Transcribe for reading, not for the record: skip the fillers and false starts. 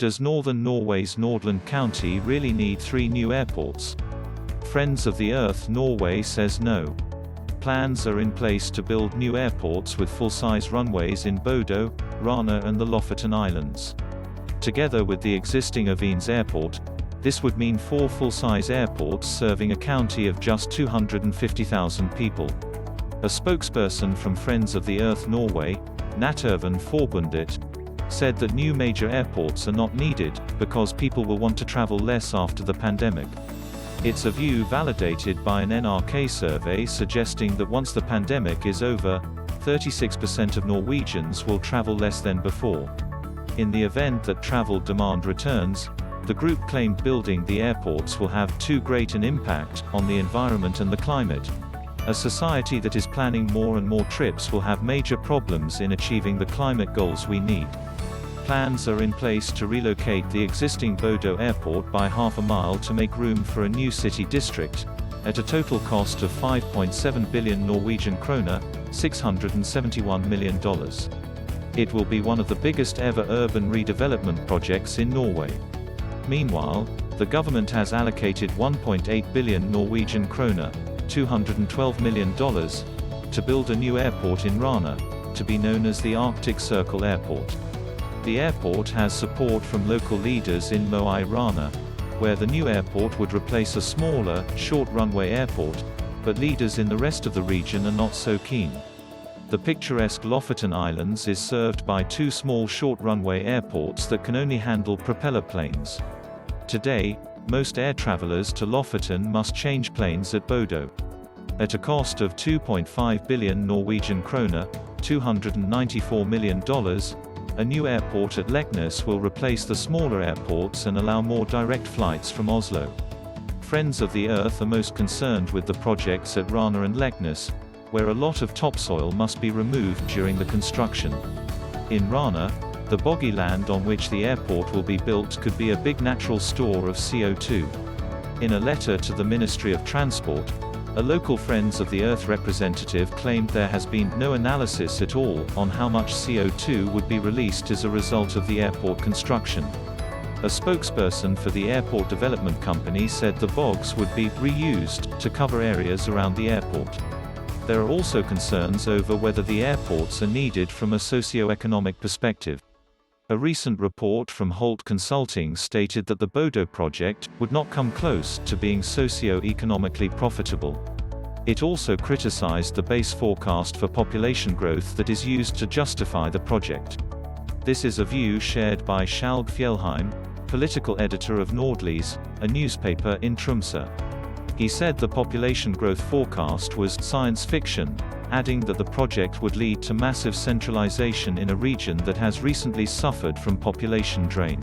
Does northern Norway's Nordland county really need 3 new airports? Friends of the Earth Norway says no. Plans are in place to build new airports with full-size runways in Bodø, Rana and the Lofoten Islands. Together with the existing Avenes Airport, this would mean 4 full-size airports serving a county of just 250,000 people. A spokesperson from Friends of the Earth Norway, Naturvernforbundet, said that new major airports are not needed, because people will want to travel less after the pandemic. It's a view validated by an NRK survey suggesting that once the pandemic is over, 36% of Norwegians will travel less than before. In the event that travel demand returns, the group claimed building the airports will have too great an impact on the environment and the climate. A society that is planning more and more trips will have major problems in achieving the climate goals we need. Plans are in place to relocate the existing Bodø airport by half a mile to make room for a new city district, at a total cost of 5.7 billion Norwegian kroner, $671 million. It will be one of the biggest ever urban redevelopment projects in Norway. Meanwhile, the government has allocated 1.8 billion Norwegian kroner, $212 million, to build a new airport in Rana, to be known as the Arctic Circle Airport. The airport has support from local leaders in Mo I Rana, where the new airport would replace a smaller, short-runway airport, but leaders in the rest of the region are not so keen. The picturesque Lofoten Islands is served by 2 small short-runway airports that can only handle propeller planes. Today, most air travelers to Lofoten must change planes at Bodø. At a cost of 2.5 billion Norwegian kroner, $294 million, a new airport at Leknes will replace the smaller airports and allow more direct flights from Oslo. Friends of the Earth are most concerned with the projects at Rana and Leknes, where a lot of topsoil must be removed during the construction. In Rana, the boggy land on which the airport will be built could be a big natural store of CO2. In a letter to the Ministry of Transport, a local Friends of the Earth representative claimed there has been no analysis at all on how much CO2 would be released as a result of the airport construction. A spokesperson for the airport development company said the bogs would be reused to cover areas around the airport. There are also concerns over whether the airports are needed from a socio-economic perspective. A recent report from Holte Consulting stated that the Bodø project would not come close to being socio-economically profitable. It also criticized the base forecast for population growth that is used to justify the project. This is a view shared by Skjalg Fjellheim, political editor of Nordlys, a newspaper in Tromsø. He said the population growth forecast was science fiction, adding that the project would lead to massive centralization in a region that has recently suffered from population drain.